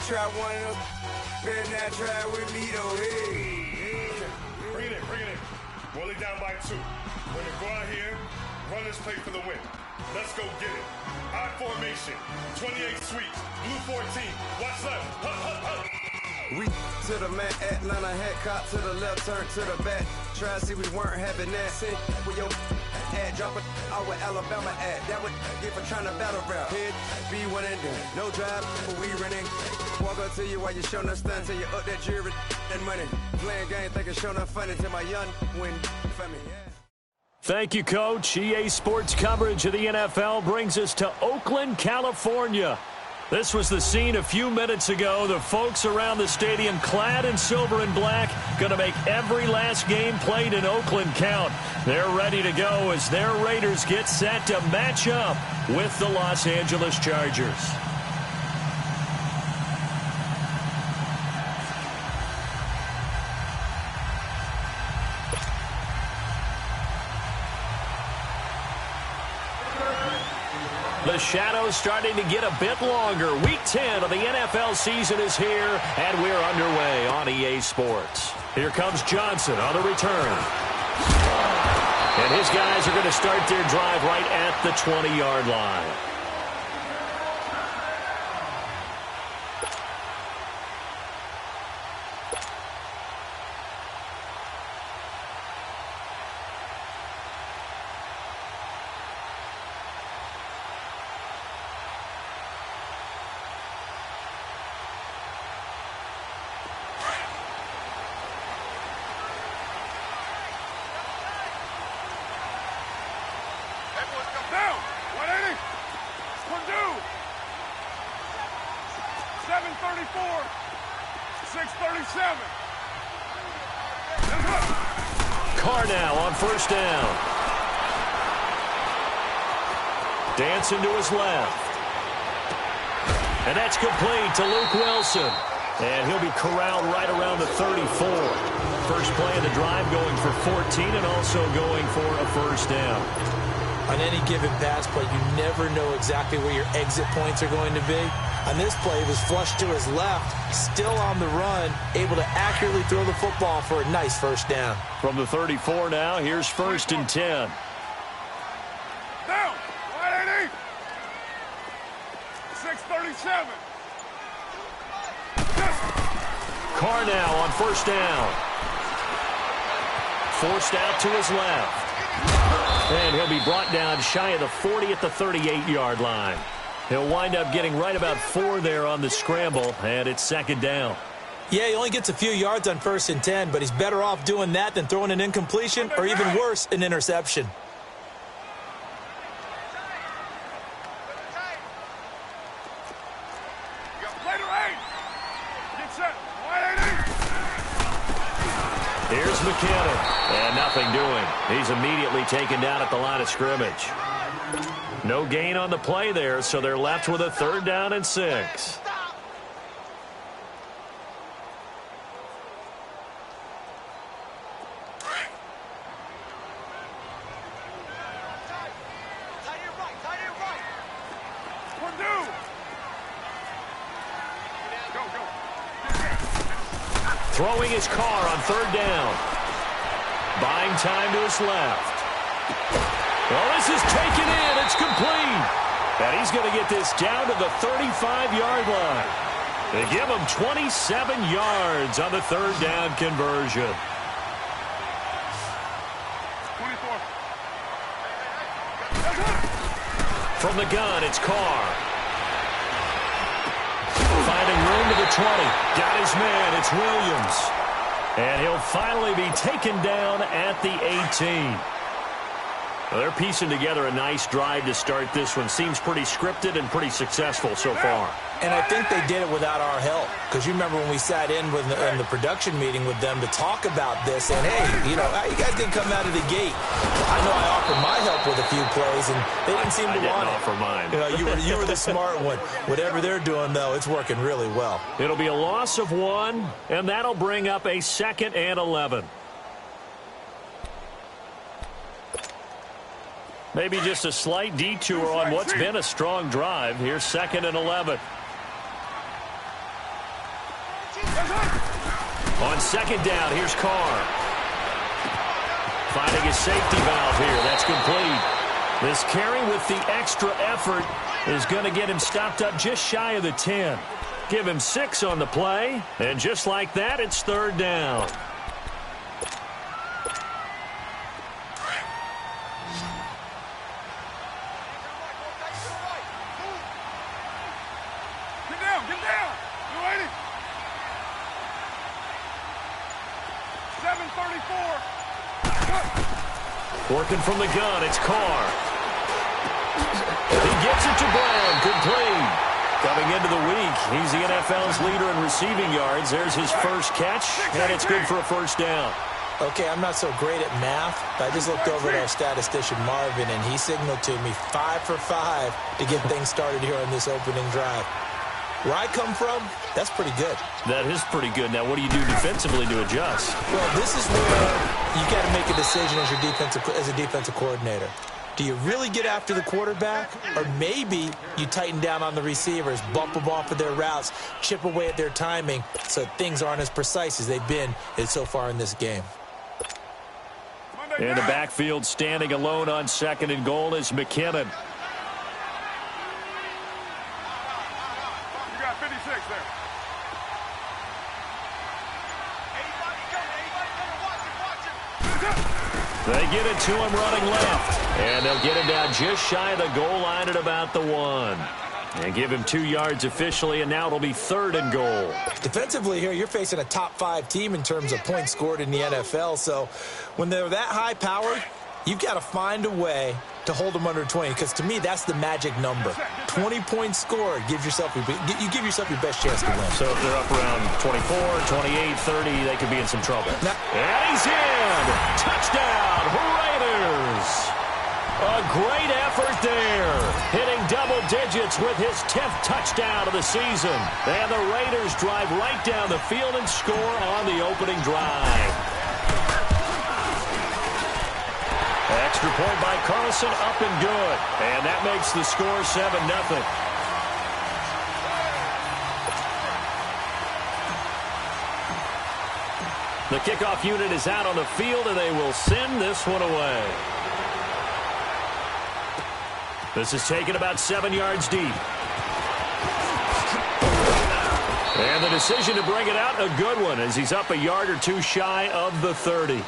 try one of them. Better not try with me though. Hey. Bring it in. Roll it down by 2. We're gonna go out here, run this play for the win. Let's go get it. I formation, 28 sweeps, blue 14. Watch left. Hut. We to the man, Atlanta hat cop to the left, turn to the back. Try to see we weren't having that. Sit with your ad, drop it out with Alabama ad. That would get for trying to battle rap. Head, be one and done. No drive, but we running. Walk up to you while you showing us stun till you up that jury and money. Playing game, thinking showing up funny till my young win for me. Yeah. Thank you, Coach. EA Sports coverage of the NFL brings us to Oakland, California. This was the scene a few minutes ago. The folks around the stadium clad in silver and black going to make every last game played in Oakland count. They're ready to go as their Raiders get set to match up with the Los Angeles Chargers. The shadows starting to get a bit longer. Week 10 of the NFL season is here, and we're underway on EA Sports. Here comes Johnson on the return. And his guys are going to start their drive right at the 20-yard line. Carr now on first down. Dancing to his left. And that's complete to Luke Wilson. And he'll be corralled right around the 34. First play of the drive going for 14 and also going for a first down. On any given pass play, you never know exactly where your exit points are going to be. On this play, he was flushed to his left, still on the run, able to accurately throw the football for a nice first down. From the 34 now, here's first and 10. Down! 180! 637! Carr now on first down. Forced out to his left. And he'll be brought down shy of the 40 at the 38-yard line. He'll wind up getting right about 4 there on the scramble, and it's second down. Yeah, he only gets a few yards on first and 10, but he's better off doing that than throwing an incompletion or even worse, an interception. Here's McKinnon, and nothing doing. He's immediately taken down at the line of scrimmage. No gain on the play there, so they're left with a third down and 6. Throwing his Carr on third down. Buying time to his left. Well, this is taken in. It's complete. And he's going to get this down to the 35-yard line. They give him 27 yards on the third down conversion. 24. From the gun, it's Carr. Finding room to the 20. Got his man. It's Williams. And he'll finally be taken down at the 18. Well, they're piecing together a nice drive to start this one. Seems pretty scripted and pretty successful so far. And I think they did it without our help. Because you remember when we sat in the production meeting with them to talk about this. And, hey, you know, you guys didn't come out of the gate. I know I offered my help with a few plays, and they didn't seem to want it. I didn't offer mine. You know, you were the smart one. Whatever they're doing, though, it's working really well. It'll be a loss of 1, and that'll bring up a 2nd and 11. Maybe just a slight detour on what's been a strong drive. Here's 2nd and 11. On second down, here's Carr. Finding his safety valve here. That's complete. This carry with the extra effort is going to get him stopped up just shy of the 10. Give him 6 on the play, and just like that, it's third down. Get down. You ready? 7:34. Working from the gun, it's Carr. He gets it to Brown, complete. Coming into the week, he's the NFL's leader in receiving yards. There's his first catch, and it's good for a first down. Okay, I'm not so great at math, but I just looked over at our statistician, Marvin, and he signaled to me 5 for 5 to get things started here on this opening drive. Where I come from, that's pretty good. That is pretty good. Now, what do you do defensively to adjust? Well, this is where you got to make a decision as a defensive coordinator. Do you really get after the quarterback, or maybe you tighten down on the receivers, bump them off of their routes, chip away at their timing so things aren't as precise as they've been so far in this game? In the backfield, standing alone on second and goal is McKinnon. You got 56 there. They get it to him running left. And they'll get him down just shy of the goal line at about the 1. And give him 2 yards officially, and now it'll be third and goal. Defensively here, you're facing a top 5 team in terms of points scored in the NFL. So when they're that high-powered, you've got to find a way to hold them under 20, because to me, that's the magic number. 20 points scored gives yourself you give yourself your best chance to win. So if they're up around 24, 28, 30, they could be in some trouble. And he's in! Touchdown, Raiders! A great effort there, hitting double digits with his 10th touchdown of the season. And the Raiders drive right down the field and score on the opening drive. Extra point by Carlson, up and good. And that makes the score 7-0. The kickoff unit is out on the field, and they will send this one away. This is taken about 7 yards deep. And the decision to bring it out, a good one, as he's up a yard or 2 shy of the 30.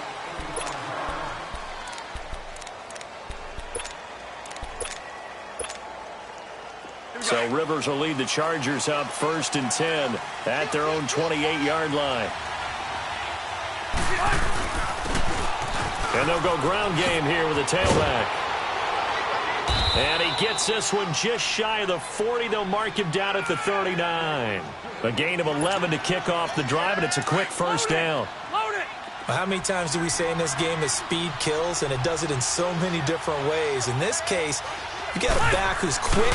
So Rivers will lead the Chargers up 1st and 10 at their own 28-yard line. And they'll go ground game here with a tailback. And he gets this one just shy of the 40. They'll mark him down at the 39. A gain of 11 to kick off the drive, and it's a quick first down. Well, how many times do we say in this game that speed kills, and it does it in so many different ways? In this case, you got a back who's quick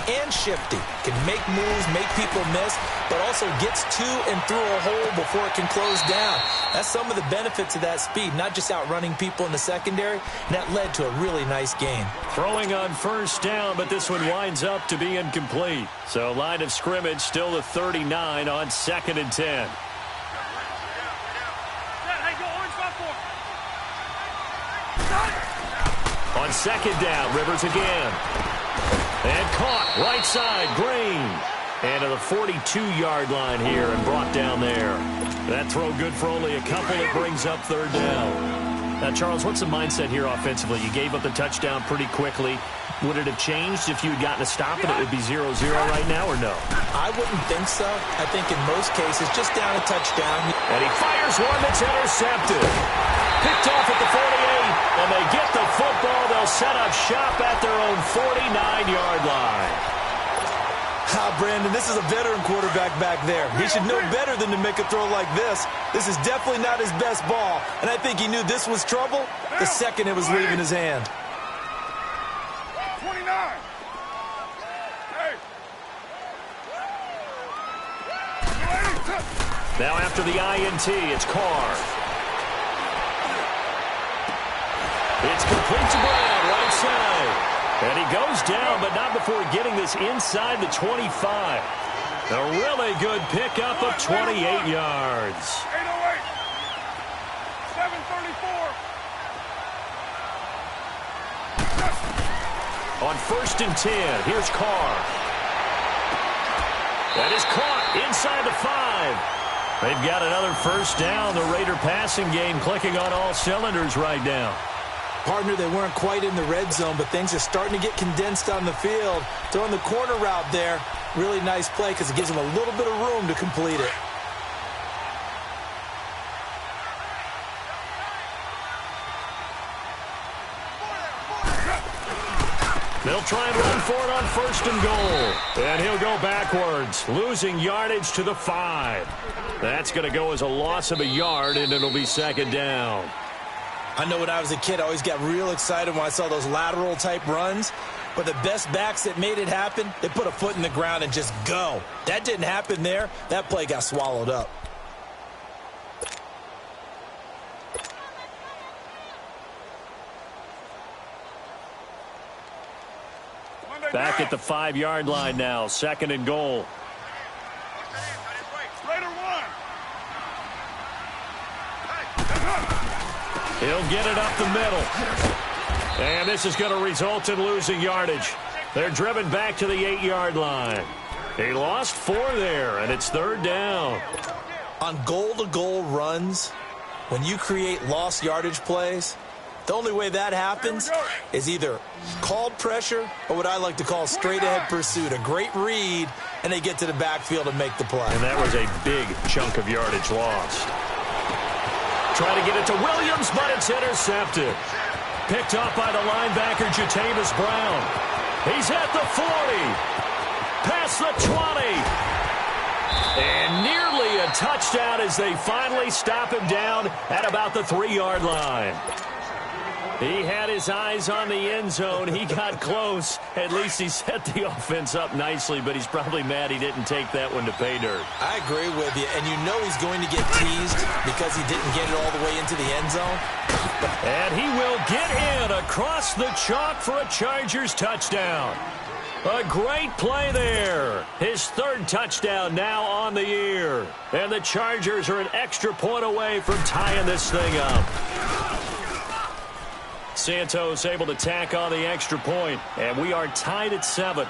and shifty, can make moves, make people miss, but also gets to and through a hole before it can close down. That's some of the benefits of that speed, not just outrunning people in the secondary, and that led to a really nice gain. Throwing on first down, but this one winds up to be incomplete. So line of scrimmage still the 39 on 2nd and 10. On second down, Rivers again. And caught right side, Green. And to the 42-yard line here and brought down there. That throw good for only a couple. It brings up third down. Now, Charles, what's the mindset here offensively? You gave up the touchdown pretty quickly. Would it have changed if you had gotten a stop and it would be 0-0 right now, or no? I wouldn't think so. I think in most cases, just down a touchdown. And he fires one that's intercepted. Picked off at the 48, and they get the football. They'll set up shop at their own 49-yard line. Brandon, this is a veteran quarterback back there. He should know better than to make a throw like this. This is definitely not his best ball, and I think he knew this was trouble the second it was leaving his hand. 29. Hey. Now after the INT, it's Carr. It's complete to Brown, right side. And he goes down, but not before getting this inside the 25. A really good pickup of 28 yards. 808. 734. On 1st and 10, here's Carr. That is caught inside the 5. They've got another first down. The Raider passing game clicking on all cylinders right now. Partner, they weren't quite in the red zone, but things are starting to get condensed on the field. Throwing the corner route there. Really nice play because it gives them a little bit of room to complete it. They'll try and run for it on 1st and goal. And he'll go backwards, losing yardage to the 5. That's going to go as a loss of a yard, and it'll be 2nd down. I know when I was a kid, I always got real excited when I saw those lateral-type runs. But the best backs that made it happen, they put a foot in the ground and just go. That didn't happen there. That play got swallowed up. Back at the 5-yard line now, 2nd and goal. Raider 1. He'll get it up the middle. And this is going to result in losing yardage. They're driven back to the 8-yard line. He lost 4 there, and it's 3rd down. On goal-to-goal runs, when you create lost yardage plays, the only way that happens is either called pressure or what I like to call straight-ahead pursuit. A great read, and they get to the backfield and make the play. And that was a big chunk of yardage lost. Try to get it to Williams, but it's intercepted. Picked up by the linebacker, Jatavis Brown. He's at the 40. Past the 20. And nearly a touchdown as they finally stop him down at about the 3-yard line. He had his eyes on the end zone. He got close. At least he set the offense up nicely, but he's probably mad he didn't take that one to pay dirt. I agree with you, and you know he's going to get teased because he didn't get it all the way into the end zone. And he will get in across the chalk for a Chargers touchdown. A great play there. His 3rd touchdown now on the year. And the Chargers are an extra point away from tying this thing up. Santos able to tack on the extra point, and we are tied at 7.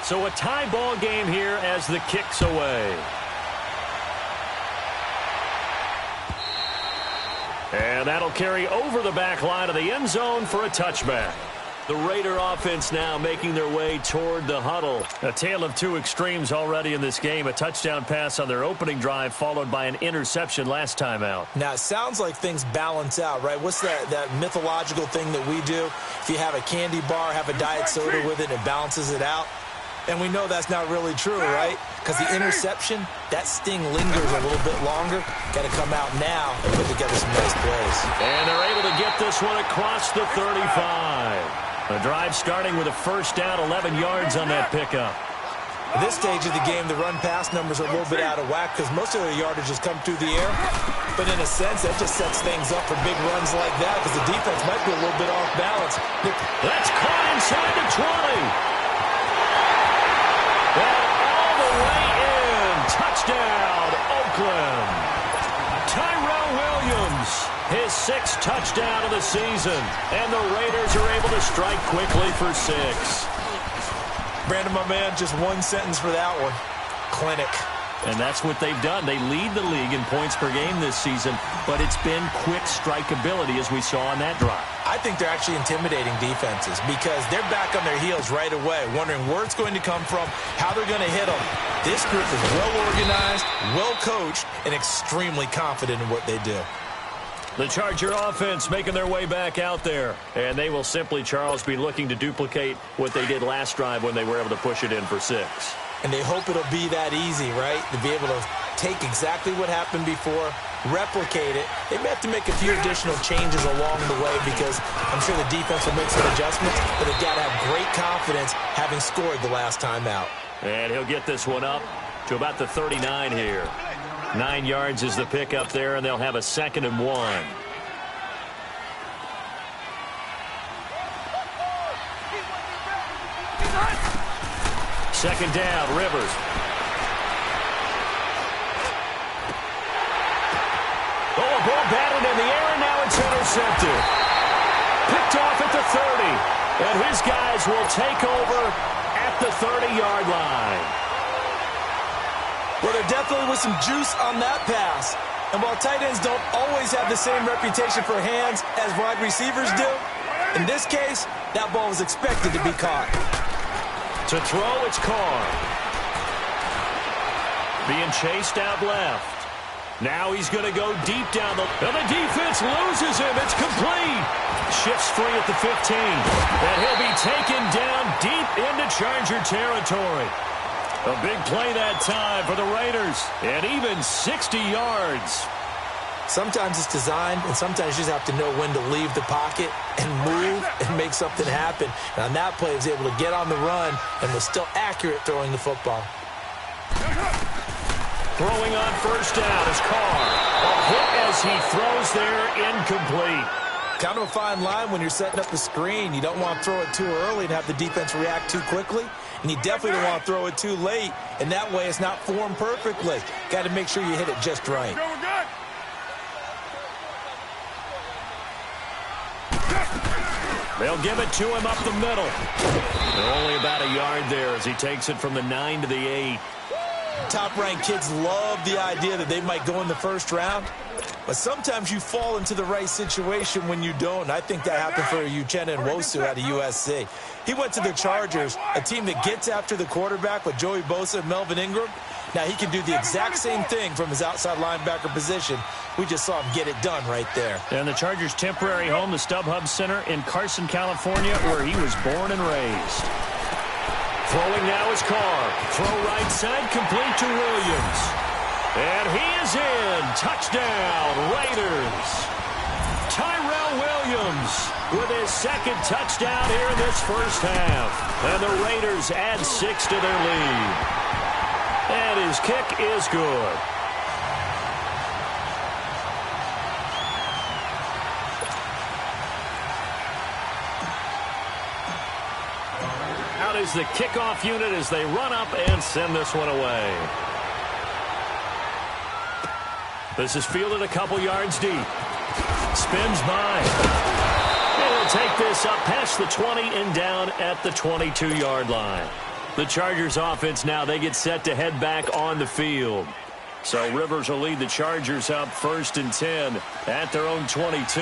So a tie ball game here as the kick's away. And that'll carry over the back line of the end zone for a touchback. The Raider offense now making their way toward the huddle. A tale of two extremes already in this game. A touchdown pass on their opening drive followed by an interception last time out. Now, it sounds like things balance out, right? What's that mythological thing that we do? If you have a candy bar, have a diet soda with it, it balances it out. And we know that's not really true, right? Because the interception, that sting lingers a little bit longer. Got to come out now and put together some nice plays. And they're able to get this one across the 35. The drive starting with a first down, 11 yards on that pickup. At this stage of the game, the run-pass numbers are a little bit out of whack because most of the yardage has come through the air. But in a sense, that just sets things up for big runs like that because the defense might be a little bit off balance. That's caught inside the 20. And all the way in. Touchdown, Oakland. Tyrell Williams, his 6th touchdown of the season. And the Raiders are able to strike quickly for 6. Brandon, my man, just one sentence for that one. Clinic. And that's what they've done. They lead the league in points per game this season, but it's been quick strikeability as we saw on that drive. I think they're actually intimidating defenses because they're back on their heels right away, wondering where it's going to come from, how they're going to hit them. This group is well organized, well coached, and extremely confident in what they do. The Charger offense making their way back out there. And they will simply, Charles, be looking to duplicate what they did last drive when they were able to push it in for 6. And they hope it'll be that easy, right? To be able to take exactly what happened before, replicate it. They may have to make a few additional changes along the way because I'm sure the defense will make some adjustments, but they've got to have great confidence having scored the last time out. And he'll get this one up to about the 39 here. 9 yards is the pickup there, and they'll have a 2nd and 1. Second down, Rivers. Oh, a ball batted in the air, and now it's intercepted. Picked off at the 30, and his guys will take over at the 30-yard line. Well, there definitely was some juice on that pass. And while tight ends don't always have the same reputation for hands as wide receivers do, in this case, that ball was expected to be caught. To throw, it's Carr. Being chased out left. Now he's going to go deep down the... And the defense loses him. It's complete. Shifts free at the 15. And he'll be taken down deep into Charger territory. A big play that time for the Raiders. And even 60 yards. Sometimes it's designed, and sometimes you just have to know when to leave the pocket and move and make something happen. And on that play, he was able to get on the run and was still accurate throwing the football. Throwing on first down is Carr. A hit as he throws there, incomplete. Kind of a fine line when you're setting up the screen. You don't want to throw it too early and have the defense react too quickly. And you definitely don't want to throw it too late. And that way it's not formed perfectly. Got to make sure you hit it just right. They'll give it to him up the middle. They're only about a yard there as he takes it from the 9 to the 8. Top-ranked kids love the idea that they might go in the first round. But sometimes you fall into the right situation when you don't. I think that happened for Uchenna Nwosu out of USC. He went to the Chargers, a team that gets after the quarterback with Joey Bosa and Melvin Ingram. Now he can do the exact same thing from his outside linebacker position. We just saw him get it done right there. And the Chargers' temporary home, the StubHub Center in Carson, California, where he was born and raised. Throwing now is Carr. Throw right side, complete to Williams. And he is in. Touchdown, Raiders. Tyrell Williams with his 2nd touchdown here in this first half. And the Raiders add 6 to their lead. And his kick is good. Out is the kickoff unit as they run up and send this one away. This is fielded a couple yards deep. Spins by. And he'll take this up past the 20 and down at the 22-yard line. The Chargers offense now, they get set to head back on the field. So Rivers will lead the Chargers up 1st and 10 at their own 22.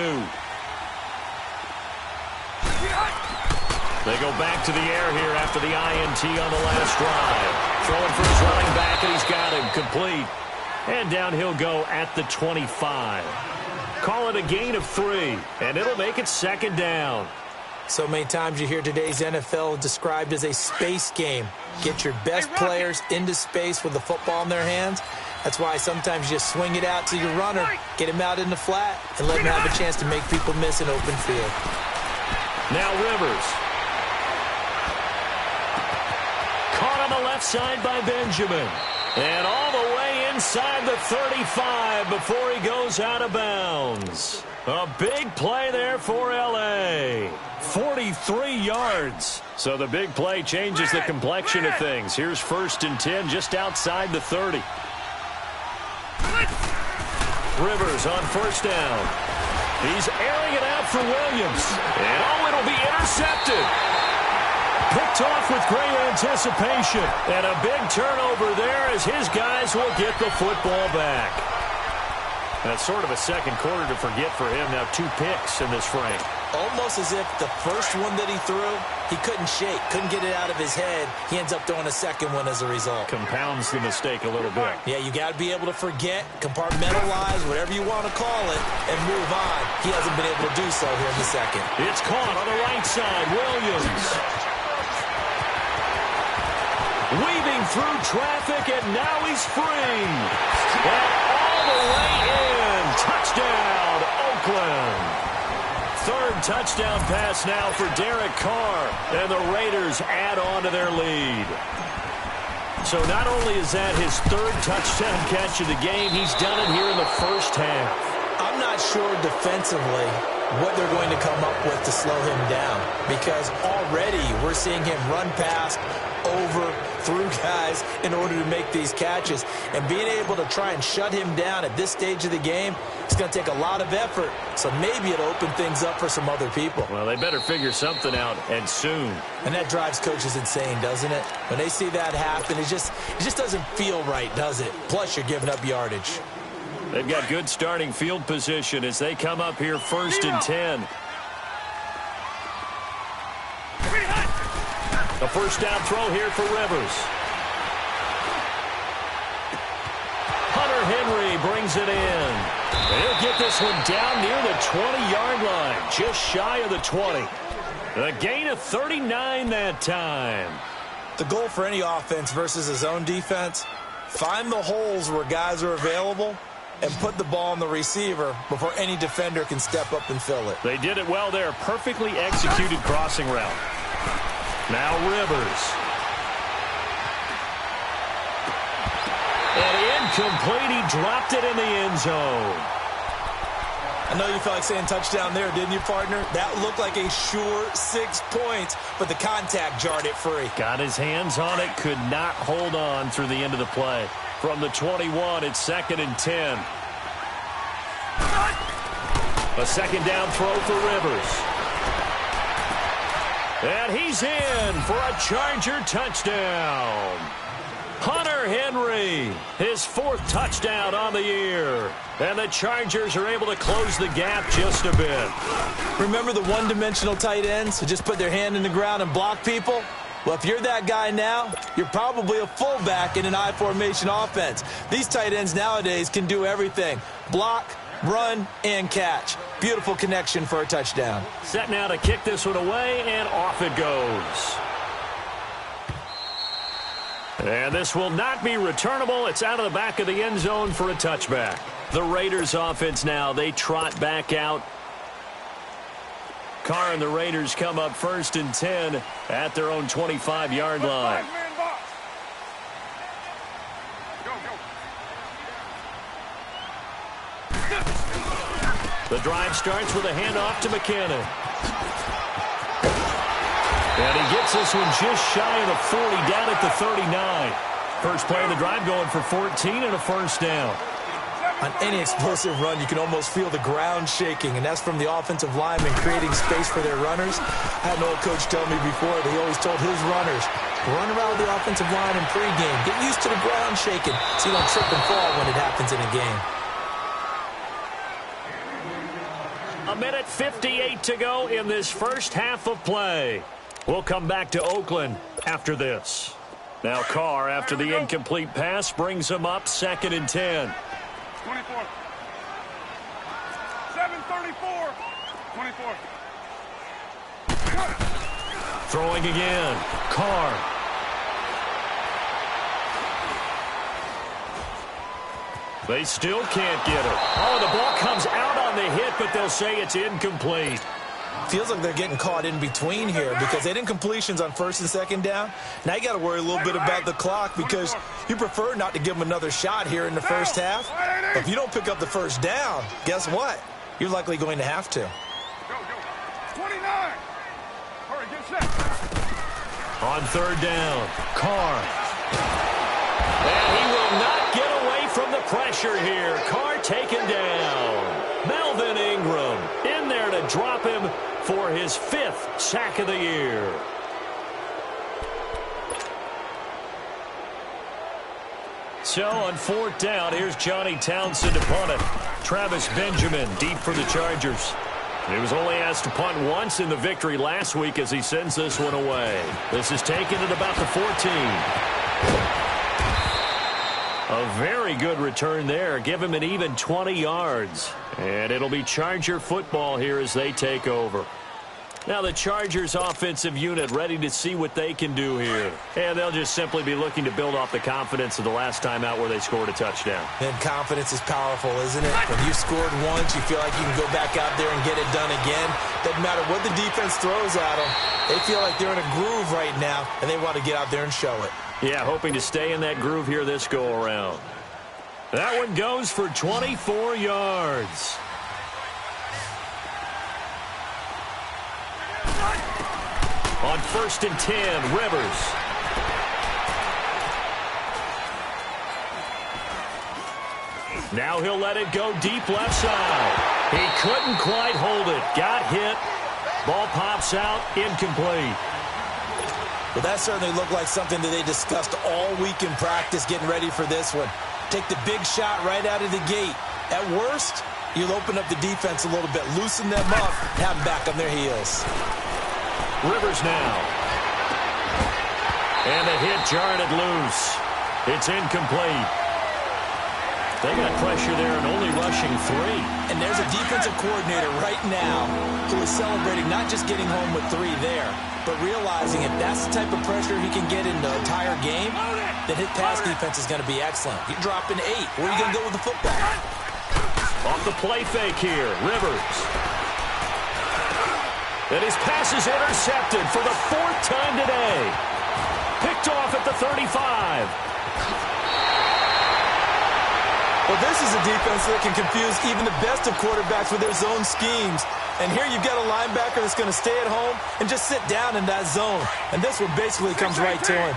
They go back to the air here after the INT on the last drive. Throwing for his running back, and he's got him complete. And down he'll go at the 25. Call it a gain of 3, and it'll make it 2nd down. So many times you hear today's NFL described as a space game. Get your best players into space with the football in their hands. That's why sometimes you just swing it out to your runner, get him out in the flat, and let him have a chance to make people miss an open field. Now Rivers. Caught on the left side by Benjamin. And all the way inside the 35 before he goes out of bounds. A big play there for L.A. 43 yards. So the big play changes the complexion of things. Here's 1st and 10 just outside the 30. Rivers on first down. He's airing it out for Williams. And oh, it'll be intercepted. Picked off with great anticipation. And a big turnover there as his guys will get the football back. That's sort of a second quarter to forget for him. Now 2 picks in this frame. Almost as if the first one that he threw, he couldn't shake, couldn't get it out of his head. He ends up throwing a second one as a result. Compounds the mistake a little bit. Yeah, you got to be able to forget, compartmentalize, whatever you want to call it, and move on. He hasn't been able to do so here in the second. It's caught on the right side. Williams. Weaving through traffic, and now he's free. And all the way in. Touchdown, Oakland. 3rd touchdown pass now for Derek Carr. And the Raiders add on to their lead. So not only is that his third touchdown catch of the game, he's done it here in the first half. I'm not sure defensively what they're going to come up with to slow him down, because already we're seeing him run past, over, through guys in order to make these catches. And being able to try and shut him down at this stage of the game, it's going to take a lot of effort. So maybe it'll open things up for some other people. Well, they better figure something out, and soon. And that drives coaches insane, doesn't it? When they see that happen, it just doesn't feel right, does it? Plus, you're giving up yardage. They've got good starting field position as they come up here 1st and 10. A first down throw here for Rivers. Hunter Henry brings it in. He'll get this one down near the 20-yard line, just shy of the 20. A gain of 39 that time. The goal for any offense versus a zone defense, find the holes where guys are available and put the ball on the receiver before any defender can step up and fill it. They did it well there. Perfectly executed crossing route. Now Rivers. And incomplete. He dropped it in the end zone. I know you felt like saying touchdown there, didn't you, partner? That looked like a sure 6 points, but the contact jarred it free. Got his hands on it, could not hold on through the end of the play. From the 21, it's 2nd and 10. A second down throw for Rivers. And he's in for a Charger touchdown. Hunter Henry, his 4th touchdown on the year. And the Chargers are able to close the gap just a bit. Remember the one-dimensional tight ends who just put their hand in the ground and block people? Well, if you're that guy now, you're probably a fullback in an I-formation offense. These tight ends nowadays can do everything. Block, run, and catch. Beautiful connection for a touchdown. Set now to kick this one away, and off it goes. And this will not be returnable. It's out of the back of the end zone for a touchback. The Raiders offense now, they trot back out. Carr and the Raiders come up 1st and 10 at their own 25-yard line. The drive starts with a handoff to McKinnon. And he gets this one just shy of the 40, down at the 39. First play of the drive going for 14 and a first down. On any explosive run, you can almost feel the ground shaking, and that's from the offensive linemen creating space for their runners. I had an old coach tell me before that he always told his runners, run around with the offensive line in pregame. Get used to the ground shaking so you don't trip and fall when it happens in a game. A minute 58 to go in this first half of play. We'll come back to Oakland after this. Now Carr, after the incomplete pass, brings him up 2nd and 10. 24. 7:34. 24. Throwing again. Carr. They still can't get her. Oh, the ball comes out on the hit, but they'll say it's incomplete. Feels like they're getting caught in between here because they had incompletions on 1st and 2nd down. Now you got to worry a little bit about the clock because you prefer not to give them another shot here in the first half. But if you don't pick up the first down, guess what? You're likely going to have to. Go. 29. Hurry, get set. On 3rd down, Carr. And he will not get away from the pressure here. Carr taken down. Melvin Ingram in there to drop him for his 5th sack of the year. So on 4th down, here's Johnny Townsend to punt it. Travis Benjamin deep for the Chargers. He was only asked to punt once in the victory last week as he sends this one away. This is taken at about the 14. A very good return there. Give him an even 20 yards. And it'll be Charger football here as they take over. Now the Chargers offensive unit ready to see what they can do here. And they'll just simply be looking to build off the confidence of the last time out where they scored a touchdown. And confidence is powerful, isn't it? When you scored once, you feel like you can go back out there and get it done again. Doesn't matter what the defense throws at them. They feel like they're in a groove right now, and they want to get out there and show it. Yeah, hoping to stay in that groove here this go-around. That one goes for 24 yards. On 1st and 10, Rivers. Now he'll let it go deep left side. He couldn't quite hold it. Got hit. Ball pops out, incomplete. Well, that certainly looked like something that they discussed all week in practice getting ready for this one. Take the big shot right out of the gate. At worst, you'll open up the defense a little bit, loosen them up, have them back on their heels. Rivers now. And the hit jarred it loose. It's incomplete. They got pressure there and only rushing 3. And there's a defensive coordinator right now who is celebrating not just getting home with 3 there, but realizing if that's the type of pressure he can get in the entire game, then his pass defense is going to be excellent. You're dropping 8. Where are you going to go with the football? Off the play fake here, Rivers. And his pass is intercepted for the 4th time today. Picked off at the 35. Well, this is a defense that can confuse even the best of quarterbacks with their zone schemes. And here you've got a linebacker that's going to stay at home and just sit down in that zone. And this one basically comes right to him.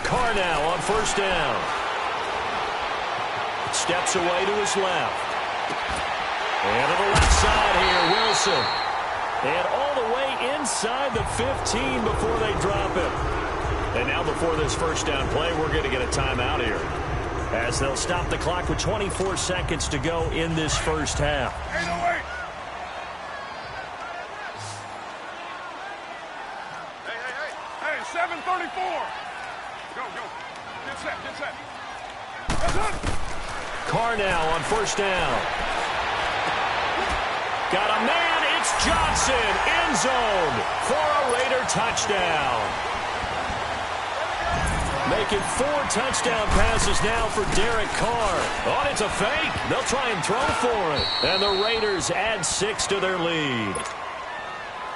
Carr now on 1st down. Steps away to his left. And to the left side here, Wilson. And all the way inside the 15 before they drop it. And now before this 1st down play, we're going to get a timeout here, as they'll stop the clock with 24 seconds to go in this 1st half. Hey, 7:34. Go. Get set. Carr now on 1st down. Got a man. It's Johnson, end zone for a Raider touchdown. Making 4 touchdown passes now for Derek Carr. Oh, it's a fake. They'll try and throw for it. And the Raiders add 6 to their lead.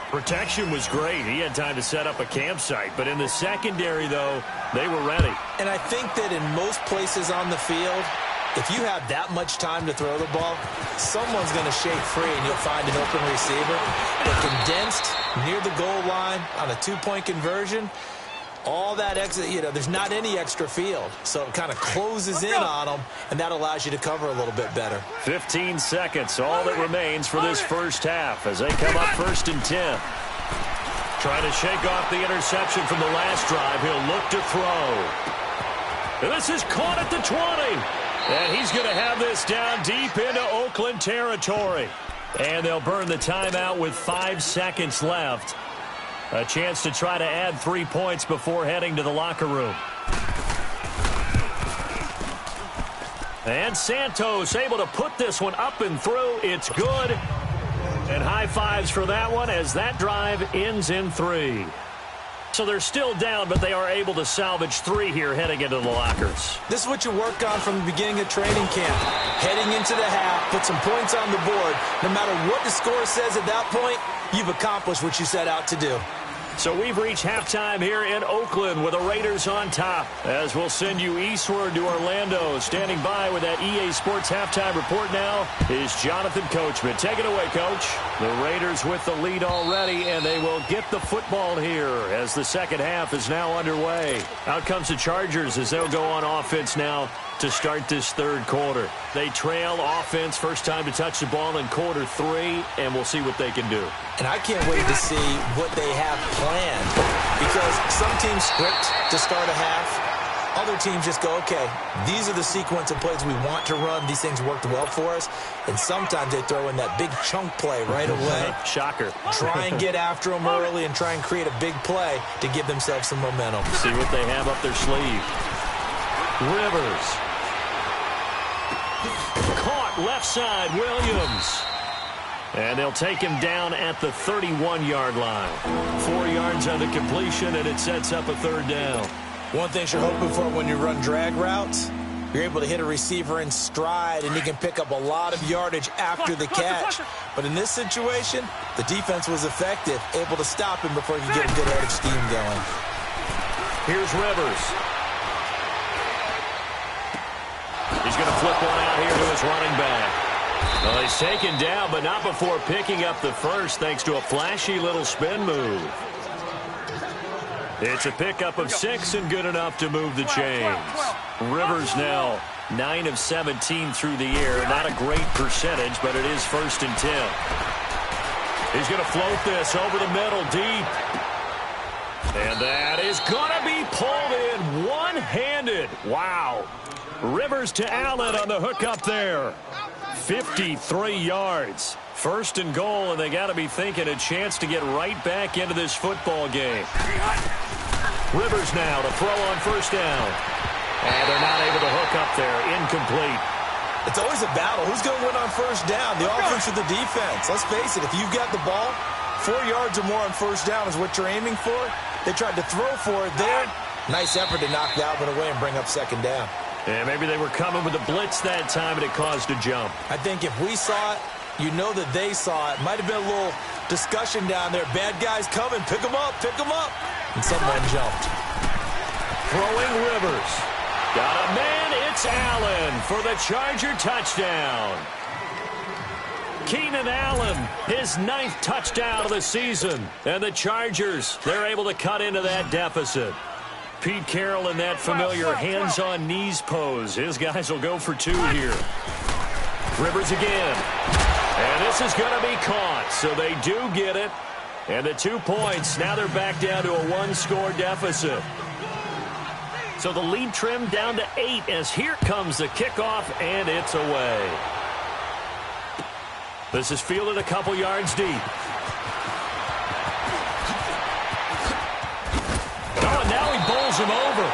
Protection was great. He had time to set up a campsite. But in the secondary, though, they were ready. And I think that in most places on the field, if you have that much time to throw the ball, someone's going to shake free and you'll find an open receiver. But condensed near the goal line on a 2-point conversion, all that extra, there's not any extra field. So it kind of closes in on them, and that allows you to cover a little bit better. 15 seconds, all that remains for this 1st half as they come up 1st and 10. Trying to shake off the interception from the last drive. He'll look to throw. And this is caught at the 20. And he's going to have this down deep into Oakland territory. And they'll burn the timeout with 5 seconds left. A chance to try to add 3 points before heading to the locker room. And Santos able to put this one up and through. It's good. And high fives for that one as that drive ends in 3. So they're still down, but they are able to salvage 3 here heading into the lockers. This is what you work on from the beginning of training camp. Heading into the half, put some points on the board. No matter what the score says at that point, you've accomplished what you set out to do. So we've reached halftime here in Oakland with the Raiders on top. As we'll send you eastward to Orlando. Standing by with that EA Sports halftime report now is Jonathan Coachman. Take it away, Coach. The Raiders with the lead already, and they will get the football here as the second half is now underway. Out comes the Chargers as they'll go on offense now to start this 3rd quarter. They trail offense, first time to touch the ball in quarter 3, and we'll see what they can do. And I can't wait to see what they have planned, because some teams script to start a half. Other teams just go, okay, these are the sequence of plays we want to run. These things worked well for us. And sometimes they throw in that big chunk play right away. Shocker. Try and get after them early and try and create a big play to give themselves some momentum. See what they have up their sleeve. Rivers. Caught left side, Williams. And they'll take him down at the 31-yard line. 4 yards on the completion, and it sets up a third down. One thing you're hoping for when you run drag routes, you're able to hit a receiver in stride, and he can pick up a lot of yardage after the catch. But in this situation, the defense was effective, able to stop him before he could get a good head of steam going. Here's Rivers. He's going to flip one out here to his running back. Well, he's taken down, but not before picking up the first, thanks to a flashy little spin move. It's a pickup of 6 and good enough to move the chains. Rivers now 9 of 17 through the air. Not a great percentage, but it is 1st and 10. He's going to float this over the middle deep. And that is going to be pulled in one-handed. Wow. Rivers to Allen on the hook up there. 53 yards. 1st and goal, and they got to be thinking a chance to get right back into this football game. Rivers now to throw on 1st down. And they're not able to hook up there. Incomplete. It's always a battle. Who's going to win on 1st down? The offense or the defense? Let's face it, if you've got the ball, 4 yards or more on 1st down is what you're aiming for. They tried to throw for it there. Nice effort to knock Dalvin away and bring up 2nd down. Yeah, maybe they were coming with a blitz that time, and it caused a jump. I think if we saw it, you know that they saw it. Might have been a little discussion down there. Bad guys coming. Pick them up. Pick them up. And someone jumped. Throwing Rivers. Got a man. It's Allen for the Charger touchdown. Keenan Allen, his 9th touchdown of the season. And the Chargers, they're able to cut into that deficit. Pete Carroll in that familiar hands-on-knees pose. His guys will go for 2 here. Rivers again. And this is going to be caught, so they do get it. And the 2 points, now they're back down to a 1-score deficit. So the lead trimmed down to 8 as here comes the kickoff, and it's away. This is fielded a couple yards deep. Oh, and now he bowls him over.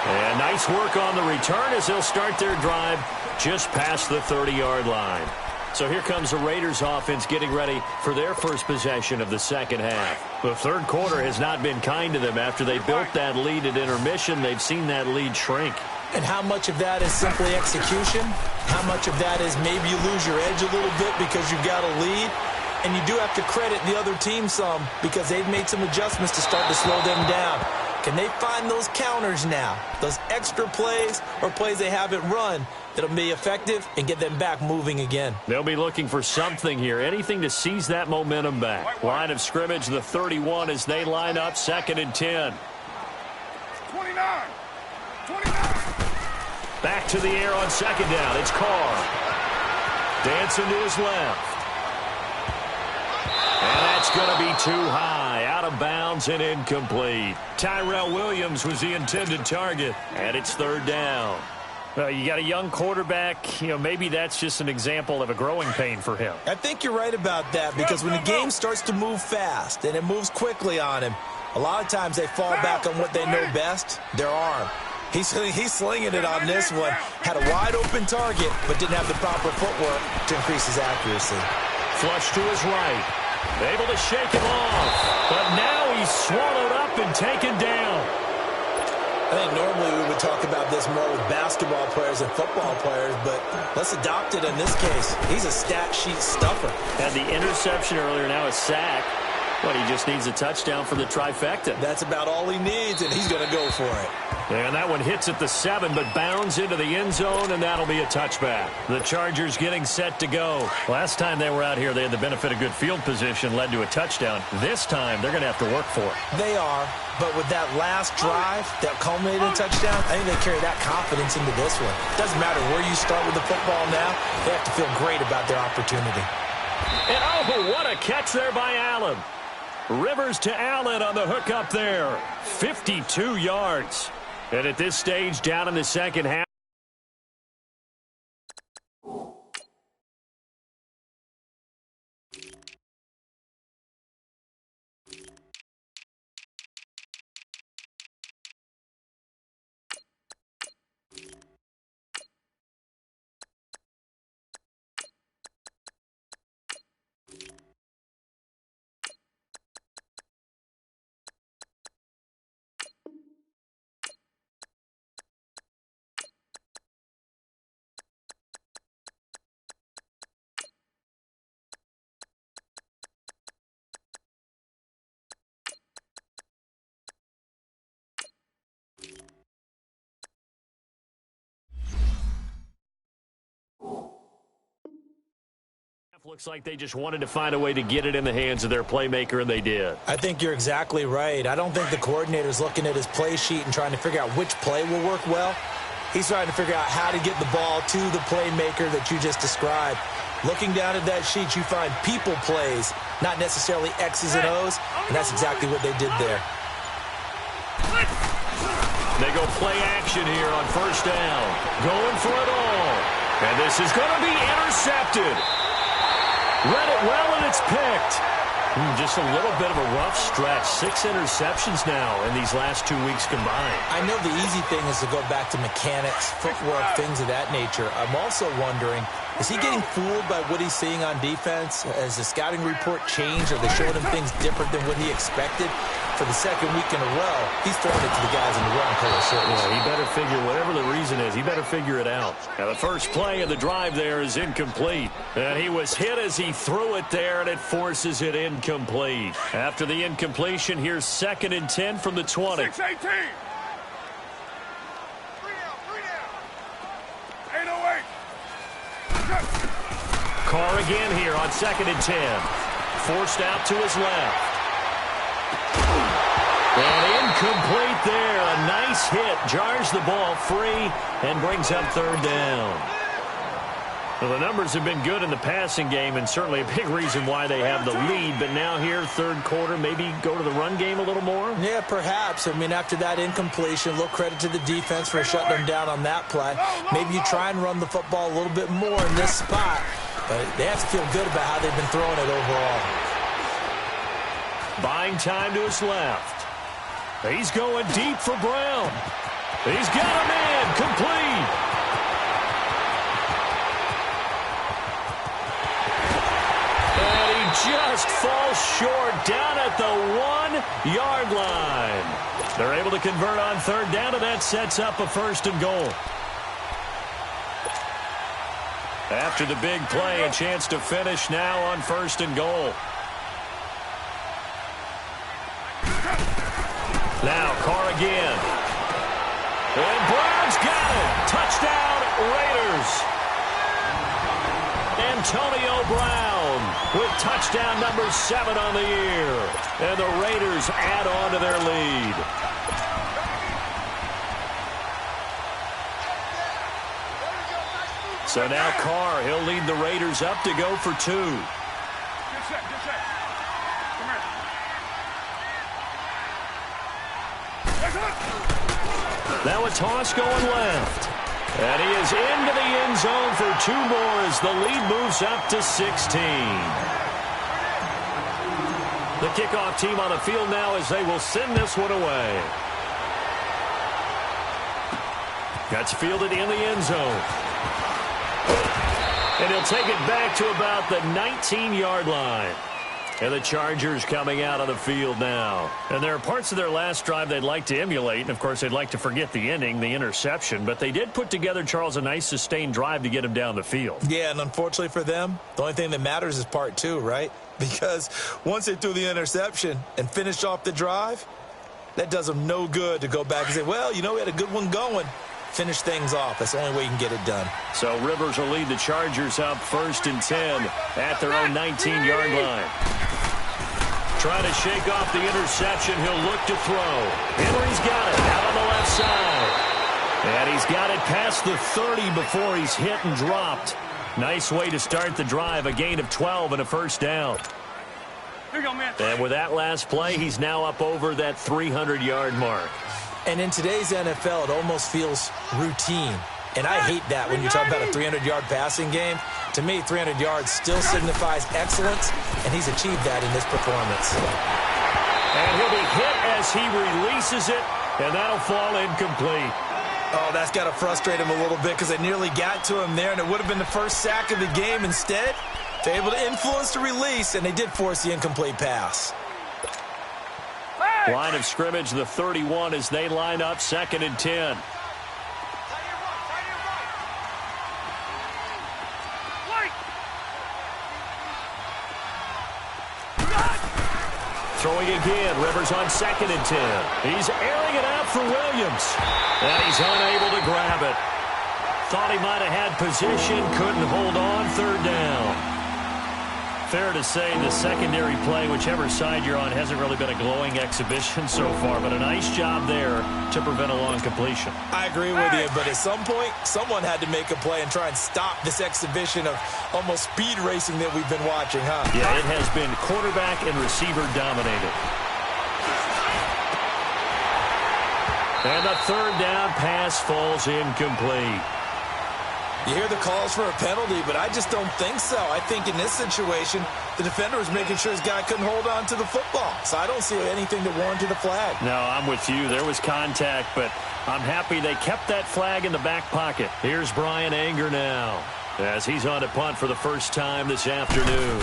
And nice work on the return as they'll start their drive just past the 30-yard line. So here comes the Raiders offense getting ready for their first possession of the second half. The third quarter has not been kind to them. After they built that lead at intermission, they've seen that lead shrink. And how much of that is simply execution? How much of that is maybe you lose your edge a little bit because you've got a lead? And you do have to credit the other team some because they've made some adjustments to start to slow them down. Can they find those counters now, those extra plays or plays they haven't run that'll be effective and get them back moving again? They'll be looking for something here, anything to seize that momentum back. Line of scrimmage, the 31 as they line up, 2nd and 10. 29. Back to the air on 2nd down. It's Carr. Dancing to his left. And that's going to be too high, out of bounds and incomplete. Tyrell Williams was the intended target, and it's 3rd down. You got a young quarterback, maybe that's just an example of a growing pain for him. I think you're right about that because when the game starts to move fast and it moves quickly on him, a lot of times they fall back on what they know best, their arm. He's slinging it on this one. Had a wide open target, but didn't have the proper footwork to increase his accuracy. Flush to his right. Able to shake him off. But now he's swallowed up and taken down. I think normally we would talk about this more with basketball players and football players, but let's adopt it in this case. He's a stat sheet stuffer. Had the interception earlier, now a sack. But he just needs a touchdown for the trifecta. That's about all he needs, and he's going to go for it. And that one hits at the 7, but bounds into the end zone, and that'll be a touchback. The Chargers getting set to go. Last time they were out here, they had the benefit of good field position, led to a touchdown. This time, they're going to have to work for it. They are, but with that last drive that culminated in a touchdown, I think they carry that confidence into this one. Doesn't matter where you start with the football now, they have to feel great about their opportunity. And oh, what a catch there by Allen. Rivers to Allen on the hook up there. 52 yards. And at this stage, down in the second half. Looks like they just wanted to find a way to get it in the hands of their playmaker, and they did. I think you're exactly right. I don't think the coordinator's looking at his play sheet and trying to figure out which play will work well. He's trying to figure out how to get the ball to the playmaker that you just described. Looking down at that sheet, you find people plays, not necessarily X's and O's, and that's exactly what they did there. They go play action here on first down. Going for it all. And this is going to be intercepted. Read it well, and it's picked. Just a little bit of a rough stretch. 6 interceptions now in these last 2 weeks combined. I know the easy thing is to go back to mechanics, footwork, things of that nature. I'm also wondering, is he getting fooled by what he's seeing on defense? Has the scouting report changed? Are they showing him things different than what he expected? For the second week in a row, he's throwing it to the guys in the wrong color shirts. Yeah, he better figure, whatever the reason is, he better figure it out. Now, the first play of the drive there is incomplete. And he was hit as he threw it there, and it forces it incomplete. After the incompletion, here's 2nd and 10 from the 20. 6-18. 808. Carr again here on 2nd and 10. Forced out to his left. And incomplete there. A nice hit. Jars the ball free and brings up 3rd down. Well, the numbers have been good in the passing game and certainly a big reason why they have the lead. But now here, 3rd quarter, maybe go to the run game a little more? Yeah, perhaps. I mean, after that incompletion, a little credit to the defense for shutting them down on that play. Maybe you try and run the football a little bit more in this spot. But they have to feel good about how they've been throwing it overall. Buying time to his left. He's going deep for Brown. He's got a man complete. And he just falls short down at the 1-yard line. They're able to convert on 3rd down, and that sets up a 1st and goal. After the big play, a chance to finish now on 1st and goal. Now Carr again. And Brown's got it. Touchdown, Raiders. Antonio Brown with touchdown number 7 on the year. And the Raiders add on to their lead. So now Carr, he'll lead the Raiders up to go for 2. Good set. Come here. Now a toss going left. And he is into the end zone for 2 more as the lead moves up to 16. The kickoff team on the field now as they will send this one away. That's fielded in the end zone. And he'll take it back to about the 19-yard line. And the Chargers coming out on the field now. And there are parts of their last drive they'd like to emulate. And, of course, they'd like to forget the ending, the interception. But they did put together, Charles, a nice sustained drive to get him down the field. Yeah, and unfortunately for them, the only thing that matters is part 2, right? Because once they threw the interception and finished off the drive, that does them no good to go back and say, well, you know, we had a good one going. Finish things off. That's the only way you can get it done. So Rivers will lead the Chargers up 1st and 10 at their own 19-yard line. Trying to shake off the interception. He'll look to throw. Henry's got it out on the left side. And he's got it past the 30 before he's hit and dropped. Nice way to start the drive. A gain of 12 and a 1st down. Here you go, man. And with that last play, he's now up over that 300-yard mark. And in today's NFL, it almost feels routine. And I hate that when you talk about a 300-yard passing game. To me, 300 yards still signifies excellence, and he's achieved that in this performance. And he'll be hit as he releases it, and that'll fall incomplete. Oh, that's got to frustrate him a little bit because they nearly got to him there, and it would have been the first sack of the game. Instead, they're able to influence the release, and they did force the incomplete pass. Line of scrimmage, the 31 as they line up 2nd and 10. Throwing again, Rivers on 2nd and 10. He's airing it out for Williams. And he's unable to grab it. Thought he might have had position, couldn't hold on, 3rd down. fair to say the secondary play, whichever side you're on, hasn't really been a glowing exhibition so far, but a nice job there to prevent a long completion. I agree with you, but at some point, someone had to make a play and try and stop this exhibition of almost speed racing that we've been watching, huh? Yeah, it has been quarterback and receiver dominated. And the third down pass falls incomplete. You hear the calls for a penalty, but I just don't think so. I think in this situation, the defender was making sure his guy couldn't hold on to the football. So I don't see anything that warranted a flag. No, I'm with you. There was contact, but I'm happy they kept that flag in the back pocket. Here's Bryan Anger now as he's on to punt for the first time this afternoon.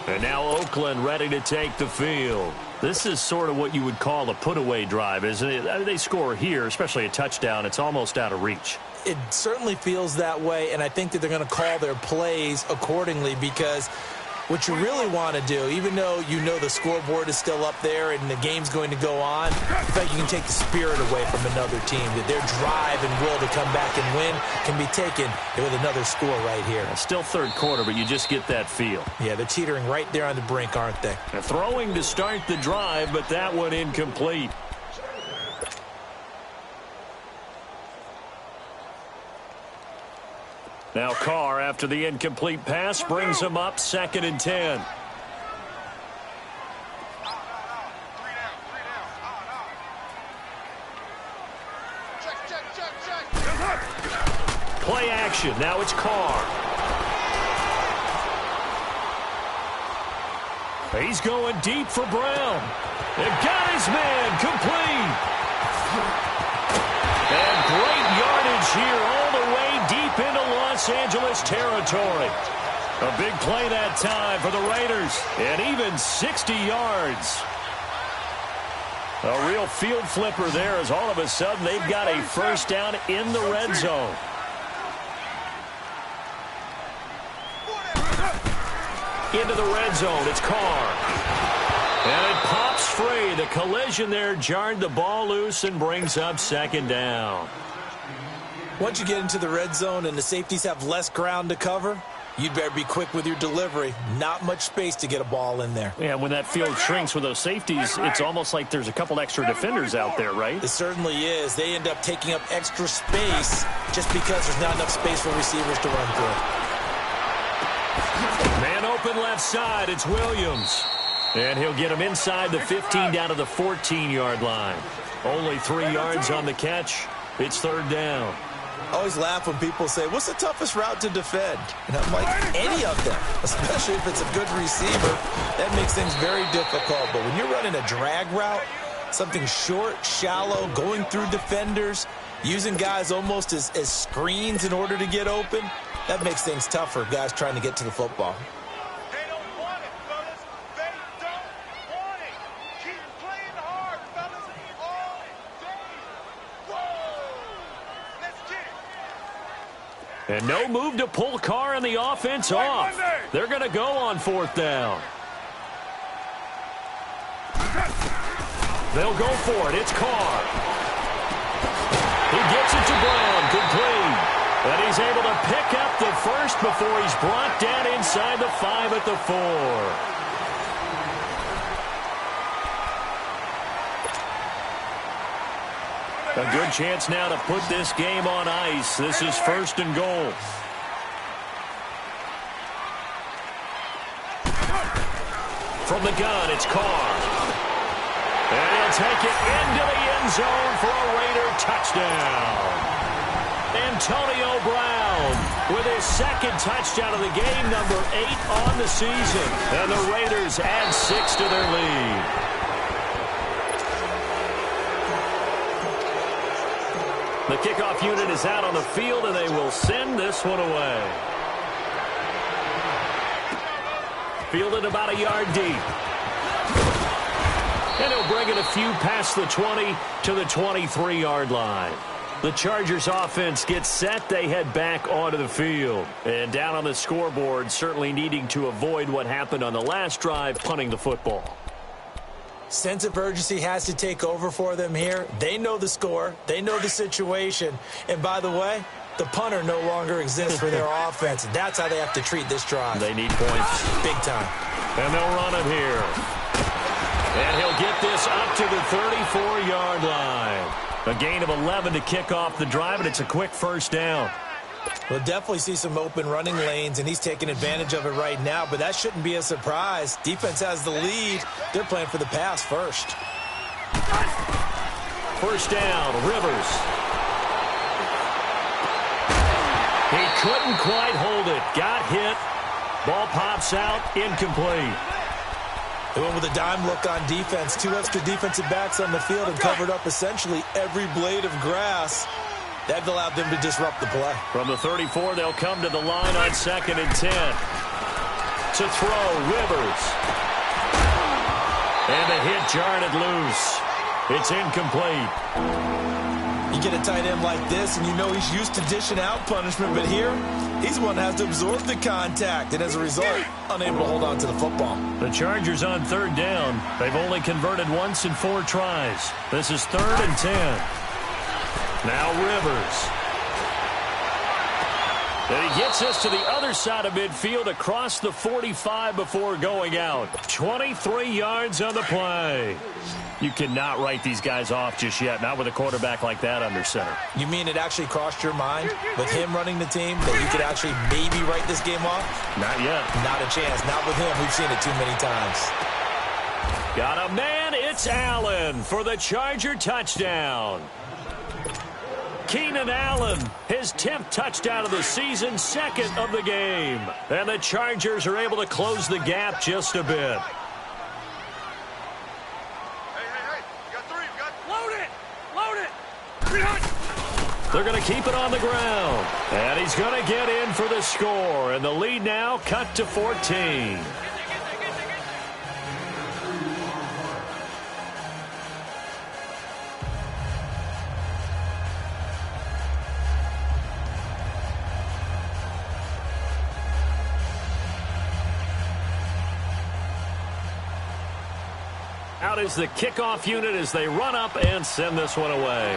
And now Oakland ready to take the field. This is sort of what you would call a put-away drive, isn't it? They score here, especially a touchdown. It's almost out of reach. It certainly feels that way, and I think that they're going to call their plays accordingly because what you really want to do, even though you know the scoreboard is still up there and the game's going to go on, in fact, you can take the spirit away from another team, that their drive and will to come back and win can be taken with another score right here. Still third quarter, but you just get that feel. Yeah, they're teetering right there on the brink, aren't they? They're throwing to start the drive, but that one incomplete. Now Carr, after the incomplete pass, brings him up 2nd and 10. Play action. Now it's Carr. He's going deep for Brown. They got his man complete. And great yardage here all the way deep into Los Angeles territory. A big play that time for the Raiders. And even 60 yards. A real field flipper there as all of a sudden they've got a first down in the red zone. Into the red zone, it's Carr. And it pops free. The collision there jarred the ball loose and brings up 2nd down. Once you get into the red zone and the safeties have less ground to cover, you'd better be quick with your delivery. Not much space to get a ball in there. Yeah, when that field shrinks with those safeties, it's almost like there's a couple extra defenders out there, right? It certainly is. They end up taking up extra space just because there's not enough space for receivers to run through. Man open left side, it's Williams. And he'll get him inside the 15 down to the 14-yard line. Only 3 yards on the catch. It's 3rd down. I always laugh when people say, what's the toughest route to defend? And I'm like, any of them, especially if it's a good receiver. That makes things very difficult. But when you're running a drag route, something short, shallow, going through defenders, using guys almost as screens in order to get open, that makes things tough for guys trying to get to the football. They don't want it, fellas. They don't want it. Keep playing hard, fellas. All day. Whoa. Let's get it. And no move to pull Carr and the offense off. They're going to go on 4th down. They'll go for it. It's Carr. He gets it to Brown. Complete. And he's able to pick up the first before he's brought down inside the 5 at the 4. A good chance now to put this game on ice. This is 1st and goal. From the gun, it's Carr. And he'll take it into the end zone for a Raider touchdown. Antonio Brown with his 2nd touchdown of the game, number 8 on the season. And the Raiders add 6 to their lead. The kickoff unit is out on the field, and they will send this one away. Fielded about a yard deep. And he'll bring it a few past the 20 to the 23-yard line. The Chargers offense gets set. They head back onto the field. And down on the scoreboard, certainly needing to avoid what happened on the last drive, punting the football. Sense of urgency has to take over for them here. They know the score. They know the situation. And by the way, the punter no longer exists for their offense. That's how they have to treat this drive. They need points. Big time. And they'll run it here. And he'll get this up to the 34-yard line. A gain of 11 to kick off the drive, and it's a quick first down. We'll definitely see some open running lanes, and he's taking advantage of it right now, but that shouldn't be a surprise. Defense has the lead. They're playing for the pass first. First down, Rivers. He couldn't quite hold it. Got hit. Ball pops out, incomplete. They went with a dime look on defense. 2 extra defensive backs on the field and covered up essentially every blade of grass. That allowed them to disrupt the play. From the 34, they'll come to the line on 2nd and 10. To throw, Rivers. And the hit jarred it loose. It's incomplete. You get a tight end like this, and you know he's used to dishing out punishment, but here, he's the one that has to absorb the contact, and as a result, unable to hold on to the football. The Chargers on 3rd down. They've only converted once in 4 tries. This is 3rd and 10. Now Rivers. And he gets us to the other side of midfield across the 45 before going out. 23 yards on the play. You cannot write these guys off just yet, not with a quarterback like that under center. You mean it actually crossed your mind with him running the team that you could actually maybe write this game off? Not yet. Not a chance. Not with him. We've seen it too many times. Got a man. It's Allen for the Charger touchdown. Keenan Allen, his 10th touchdown of the season, 2nd of the game. And the Chargers are able to close the gap just a bit. They're going to keep it on the ground. And he's going to get in for the score. And the lead now cut to 14. Out is the kickoff unit as they run up and send this one away.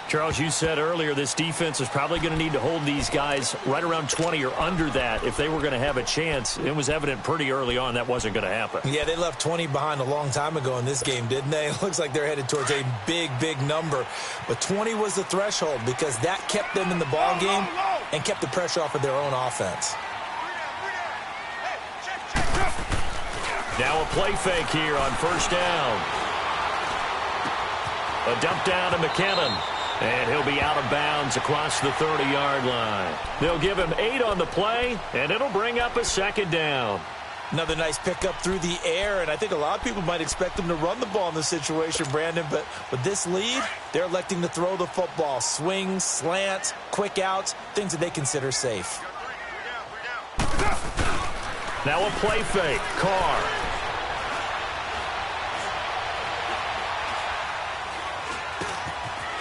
Charles, you said earlier this defense is probably going to need to hold these guys right around 20 or under that if they were going to have a chance. It was evident pretty early on that wasn't going to happen. Yeah, they left 20 behind a long time ago in this game, didn't they? It looks like they're headed towards a big, big number. But 20 was the threshold because that kept them in the ball game and kept the pressure off of their own offense. Now a play fake here on first down. A dump down to McKinnon. And he'll be out of bounds across the 30-yard line. They'll give him 8 on the play, and it'll bring up a 2nd down. Another nice pickup through the air, and I think a lot of people might expect them to run the ball in this situation, Brandon, but with this lead, they're electing to throw the football. Swings, slants, quick outs, things that they consider safe. Now a play fake. Carr.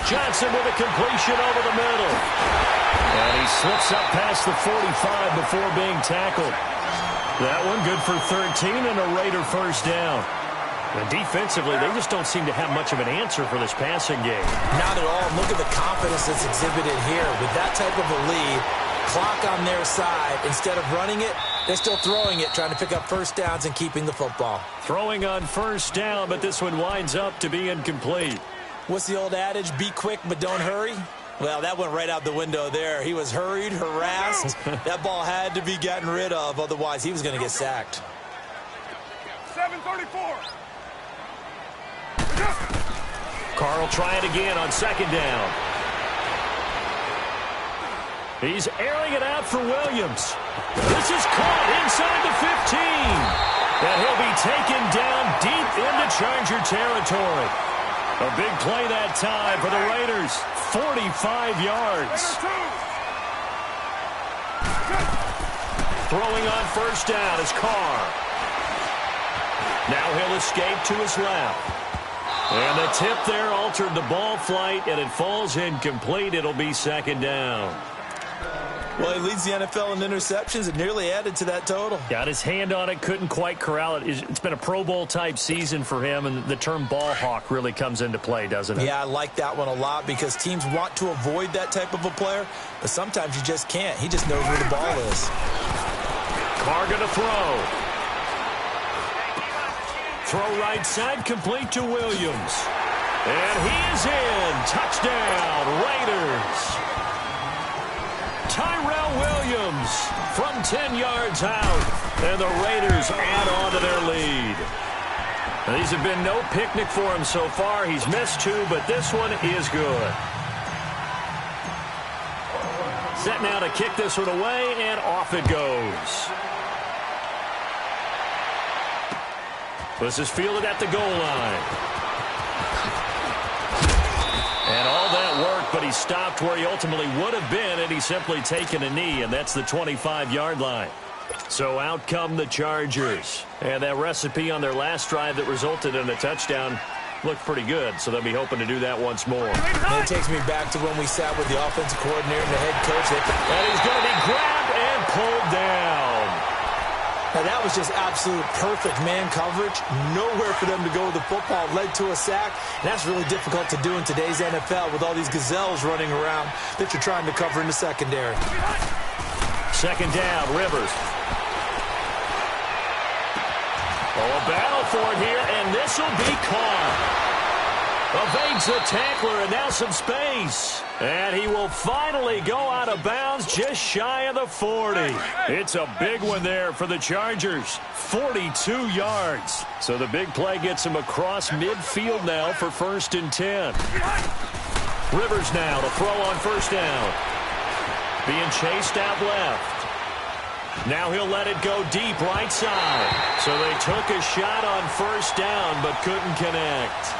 Johnson with a completion over the middle. And he slips up past the 45 before being tackled. That one good for 13 and a Raider first down. And defensively, they just don't seem to have much of an answer for this passing game. Not at all. Look at the confidence that's exhibited here. With that type of a lead, clock on their side, instead of running it, they're still throwing it, trying to pick up first downs and keeping the football. Throwing on first down, but this one winds up to be incomplete. What's the old adage? Be quick, but don't hurry. Well, that went right out the window there. He was hurried, harassed. That ball had to be gotten rid of. Otherwise, he was going to get sacked. 7:34. Carr will try it again on 2nd down. He's airing it out for Williams. This is caught inside the 15. And he'll be taken down deep into Charger territory. A big play that time for the Raiders. 45 yards. Throwing on first down is Carr. Now he'll escape to his left. And the tip there altered the ball flight, and it falls incomplete. It'll be 2nd down. Well, he leads the NFL in interceptions and nearly added to that total. Got his hand on it, couldn't quite corral it. It's been a Pro Bowl-type season for him, and the term ball hawk really comes into play, doesn't it? Yeah, I like that one a lot because teams want to avoid that type of a player, but sometimes you just can't. He just knows where the ball is. Carr going to throw. Throw right side, complete to Williams. And he is in. Touchdown, Raiders. Tyrell Williams from 10 yards out. And the Raiders add on to their lead. Now, these have been no picnic for him so far. He's missed 2, but this one is good. Set now to kick this one away, and off it goes. This is fielded at the goal line. And all that work, but he stopped where he ultimately would have been, and he's simply taken a knee, and that's the 25-yard line. So out come the Chargers. And that recipe on their last drive that resulted in a touchdown looked pretty good, so they'll be hoping to do that once more. And it takes me back to when we sat with the offensive coordinator and the head coach. And he's going to be grabbed and pulled down. Now, that was just absolute perfect man coverage. Nowhere for them to go with the football. Led to a sack. And that's really difficult to do in today's NFL with all these gazelles running around that you're trying to cover in the secondary. Second down, Rivers. Oh, a battle for it here, and this will be caught. Evades the tackler, and now some space. And he will finally go out of bounds just shy of the 40. It's a big one there for the Chargers. 42 yards. So the big play gets him across midfield now for 1st and 10. Rivers now to throw on first down. Being chased out left. Now he'll let it go deep right side. So they took a shot on first down but couldn't connect.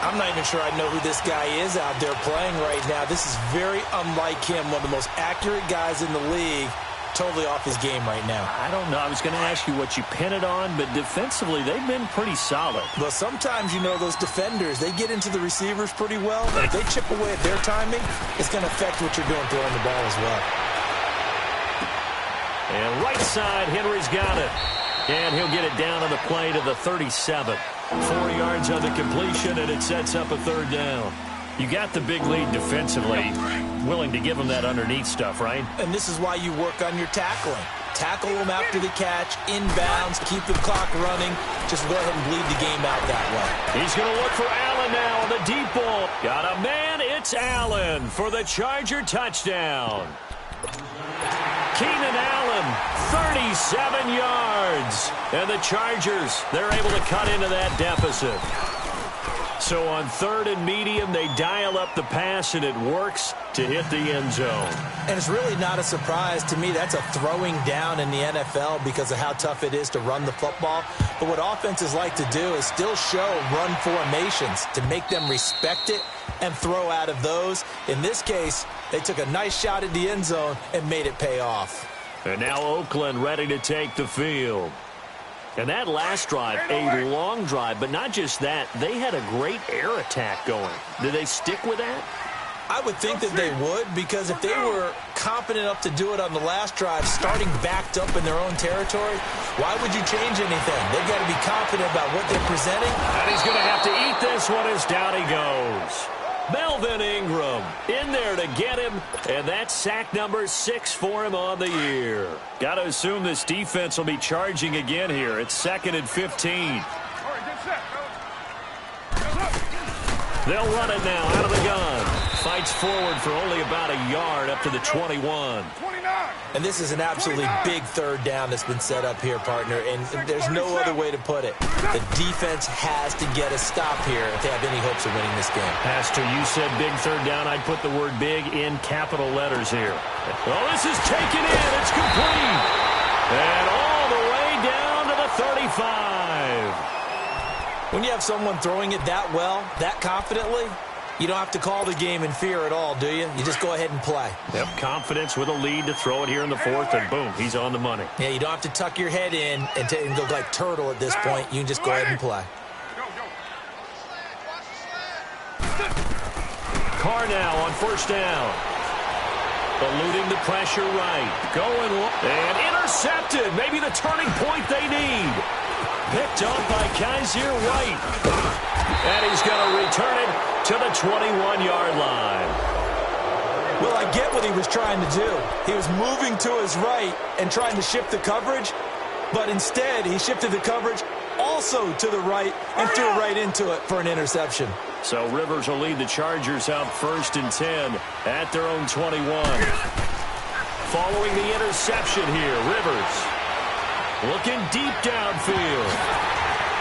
I'm not even sure I know who this guy is out there playing right now. This is very unlike him, one of the most accurate guys in the league. Totally off his game right now. I don't know. I was going to ask you what you pin it on, but defensively they've been pretty solid. Well, sometimes, you know, those defenders, they get into the receivers pretty well. But if they chip away at their timing, it's going to affect what you're doing throwing the ball as well. And right side, Henry's got it. And he'll get it down on the play to the 37. 4 yards on the completion, and it sets up a third down. You got the big lead defensively, willing to give them that underneath stuff, right? And this is why you work on your tackling. Tackle them after the catch, inbounds, keep the clock running. Just go ahead and bleed the game out that way. He's going to look for Allen now on the deep ball. Got a man, it's Allen for the Charger touchdown. Keenan Allen, 37 yards. And the Chargers, they're able to cut into that deficit. So on 3rd and medium, they dial up the pass, and it works to hit the end zone. And it's really not a surprise to me. That's a throwing down in the NFL because of how tough it is to run the football. But what offenses like to do is still show run formations to make them respect it and throw out of those. In this case, they took a nice shot at the end zone and made it pay off. And now Oakland ready to take the field. And that last drive, a long drive, but not just that, they had a great air attack going. Did they stick with that? I would think that they would, because if they were confident enough to do it on the last drive, starting backed up in their own territory, why would you change anything? They've got to be confident about what they're presenting. And he's going to have to eat this one as down he goes. Melvin Ingram in there to get him, and that's sack number 6 for him on the year. Got to assume this defense will be charging again here. It's 2nd and 15. They'll run it now out of the gun. Fights forward for only about a yard up to the 21. And this is an absolutely big third down that's been set up here, partner, and there's no other way to put it. The defense has to get a stop here if they have any hopes of winning this game. Pastor, you said big third down. I'd put the word big in capital letters here. Well, this is taken in. It's complete. And all the way down to the 35. When you have someone throwing it that well, that confidently, you don't have to call the game in fear at all, do you? You just go ahead and play. Yep, confidence with a lead to throw it here in the 4th, and boom, he's on the money. Yeah, you don't have to tuck your head in and go like turtle at this point. You can just go ahead and play. Carr now on first down. Eluding the pressure right. Going and intercepted. Maybe the turning point they need. Picked up by Kaiser White. And he's going to return it to the 21-yard line. Well, I get what he was trying to do. He was moving to his right and trying to shift the coverage, but instead he shifted the coverage also to the right and threw right into it for an interception. So Rivers will lead the Chargers out 1st and 10 at their own 21. Following the interception here, Rivers looking deep downfield.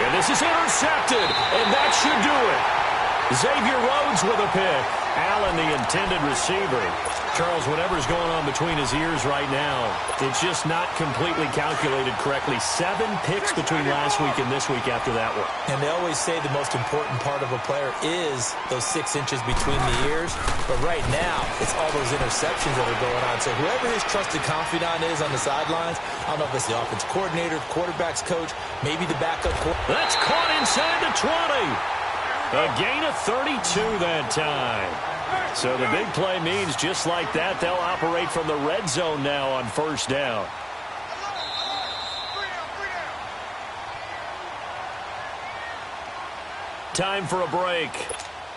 And this is intercepted, and that should do it. Xavier Rhodes with a pick. Allen, the intended receiver. Charles, whatever's going on between his ears right now, it's just not completely calculated correctly. 7 picks between last week and this week after that one. And they always say the most important part of a player is those 6 inches between the ears. But right now, it's all those interceptions that are going on. So whoever his trusted confidant is on the sidelines, I don't know if it's the offense coordinator, the quarterback's coach, maybe the backup coach. That's caught inside the 20. A gain of 32 that time. So the big play means just like that, they'll operate from the red zone now on 1st down. Time for a break.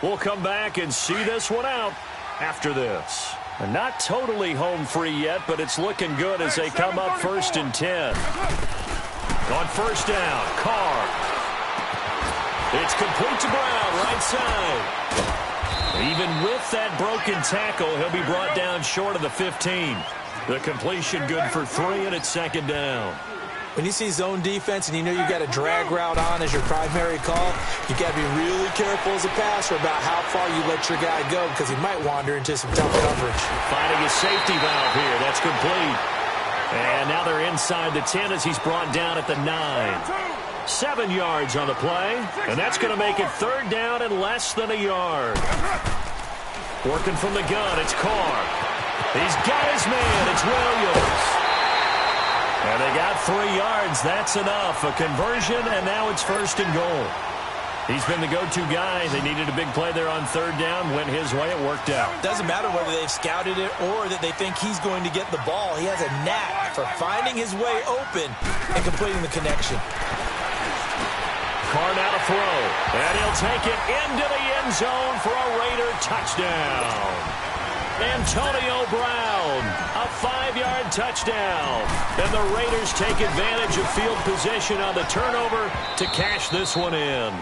We'll come back and see this one out after this. And not totally home free yet, but it's looking good as they come up 1st and 10. On 1st down, Carr. It's complete to Brown, right side. Even with that broken tackle, he'll be brought down short of the 15. The completion good for 3, and it's 2nd down. When you see zone defense and you know you've got a drag route on as your primary call, you got to be really careful as a passer about how far you let your guy go because he might wander into some tough coverage. Finding a safety valve here. That's complete. And now they're inside the 10 as he's brought down at the 9. 7 yards on the play, and that's going to make it 3rd down and less than a yard. Working from the gun, it's Carr. He's got his man, it's Williams. And they got 3 yards, that's enough. A conversion, and now it's 1st and goal. He's been the go-to guy. They needed a big play there on 3rd down. Went his way, it worked out. Doesn't matter whether they've scouted it or that they think he's going to get the ball. He has a knack for finding his way open and completing the connection. Carr now to throw, and he'll take it into the end zone for a Raider touchdown. Antonio Brown, a 5-yard touchdown. And the Raiders take advantage of field position on the turnover to cash this one in.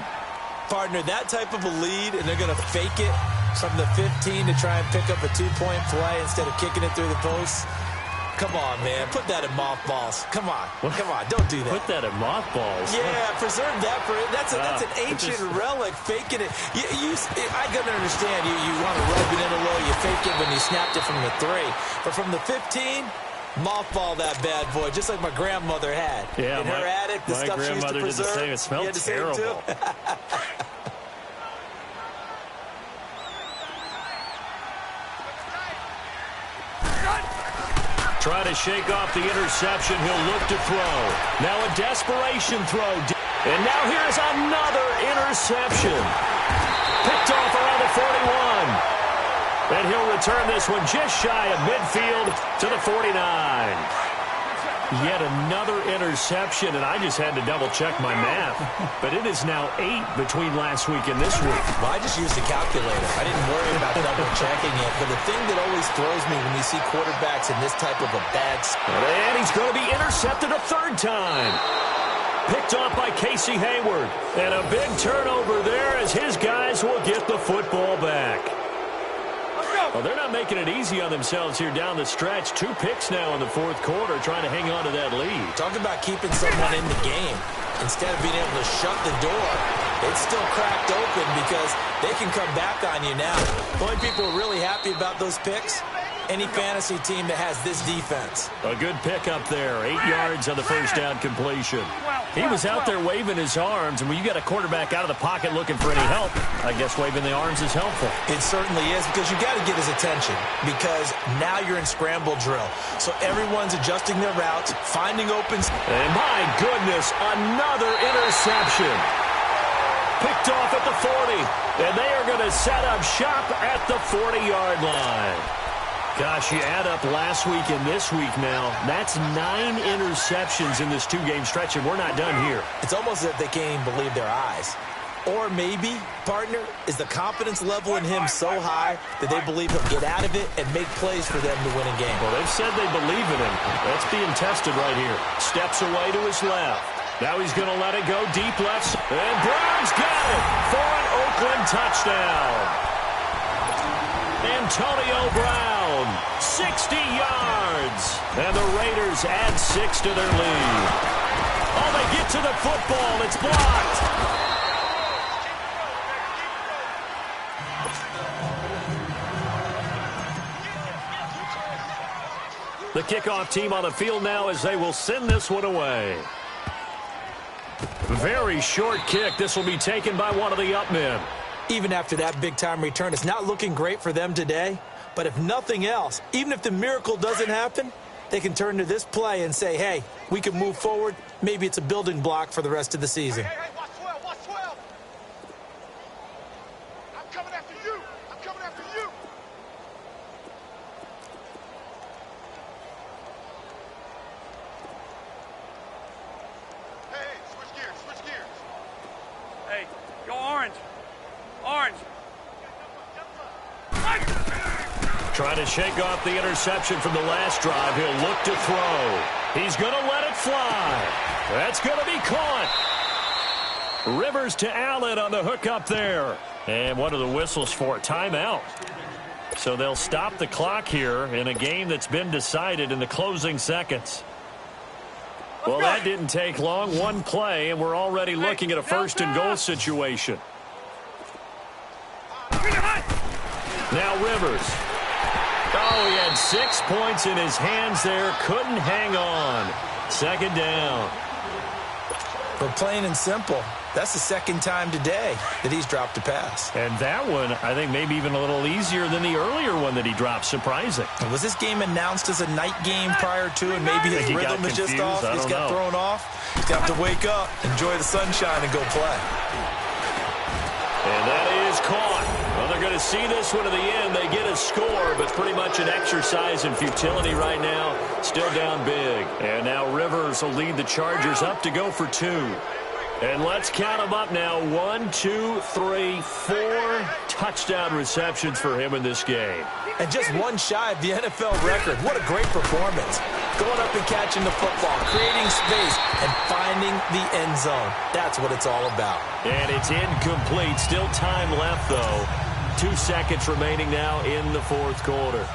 Partner, that type of a lead, and they're going to fake it from the 15 to try and pick up a 2-point play instead of kicking it through the posts. Come on, man. Put that in mothballs. Come on. Come on. Don't do that. Put that in mothballs. Yeah, preserve that for it. That's an ancient relic. Faking it. I got to understand. You want to rub it in a little. You fake it when you snapped it from the 3. But from the 15, mothball that bad boy, just like my grandmother had. Yeah, in her attic, the stuff she used to preserve. Did the same. It smelled terrible. Try to shake off the interception. He'll look to throw. Now a desperation throw. And now here's another interception. Picked off around the 41. And he'll return this one just shy of midfield to the 49. Yet another interception, and I just had to double-check my math. But it is now 8 between last week and this week. Well, I just used the calculator. I didn't worry about double-checking it. But the thing that always throws me when you see quarterbacks in this type of a bad spot. And he's going to be intercepted a 3rd time. Picked off by Casey Hayward. And a big turnover there as his guys will get the football back. Well, they're not making it easy on themselves here down the stretch. 2 picks now in the 4th quarter trying to hang on to that lead. Talk about keeping someone in the game. Instead of being able to shut the door, it's still cracked open because they can come back on you now. The only people who are really happy about those picks, any fantasy team that has this defense. A good pick up there. 8 yards on the 1st down completion. He was out there waving his arms, and when you got a quarterback out of the pocket looking for any help, I guess waving the arms is helpful. It certainly is because you got to get his attention because now you're in scramble drill. So everyone's adjusting their routes, finding opens. And my goodness, another interception. Picked off at the 40, and they are going to set up shop at the 40-yard line. Gosh, you add up last week and this week now, that's 9 interceptions in this 2-game stretch, and we're not done here. It's almost as if they can't even believe their eyes. Or maybe, partner, is the confidence level in him so high that they believe he'll get out of it and make plays for them to win a game. Well, they've said they believe in him. That's being tested right here. Steps away to his left. Now he's going to let it go deep left. And Brown's got it for an Oakland touchdown. Antonio Brown, 60 yards. And the Raiders add 6 to their lead. Oh, they get to the football. It's blocked. The kickoff team on the field now as they will send this one away. Very short kick. This will be taken by one of the up men. Even after that big-time return, it's not looking great for them today. But if nothing else, even if the miracle doesn't happen, they can turn to this play and say, hey, we can move forward. Maybe it's a building block for the rest of the season. Hey, watch 12, watch 12. I'm coming after you. I'm coming after you. Hey, switch gears, switch gears. Hey, go orange. Orange. Trying to shake off the interception from the last drive. He'll look to throw. He's going to let it fly. That's going to be caught. Rivers to Allen on the hook up there. And what are the whistles for? Timeout. So they'll stop the clock here in a game that's been decided in the closing seconds. Well, that didn't take long. One play, and we're already looking at a first-and-goal situation. Now Rivers. Oh, he had 6 points in his hands there. Couldn't hang on. Second down. But plain and simple, that's the second time today that he's dropped a pass. And that one, I think, maybe even a little easier than the earlier one that he dropped. Surprising. Was this game announced as a night game prior to, and maybe his rhythm is just off? He's got thrown off. He's got to wake up, enjoy the sunshine, and go play. And that is caught. Well, they're going to see this one to the end. They get a score, but pretty much an exercise in futility right now. Still down big. And now Rivers will lead the Chargers up to go for 2. And let's count them up now. 1, 2, 3, 4 touchdown receptions for him in this game. And just one shy of the NFL record. What a great performance. Going up and catching the football, creating space, and finding the end zone. That's what it's all about. And it's incomplete. Still time left, though. 2 seconds remaining now in the fourth quarter.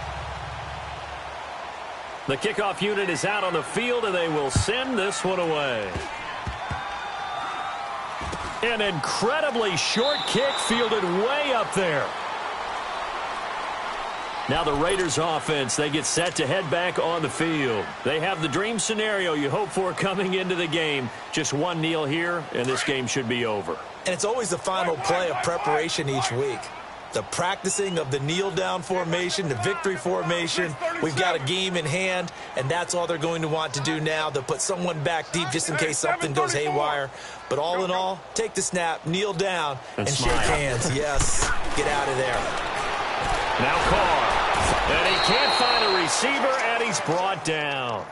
The kickoff unit is out on the field, and they will send this one away. An incredibly short kick fielded way up there. Now the Raiders offense, they get set to head back on the field. They have the dream scenario you hope for coming into the game. Just one kneel here, and this game should be over. And it's always the final play of preparation each week. The practicing of the kneel-down formation, the victory formation. We've got a game in hand, and that's all they're going to want to do now. They'll put someone back deep just in case something goes haywire. But all in all, take the snap, kneel down, and shake hands. Yes, get out of there. Now Carr. And he can't find a receiver, and he's brought down.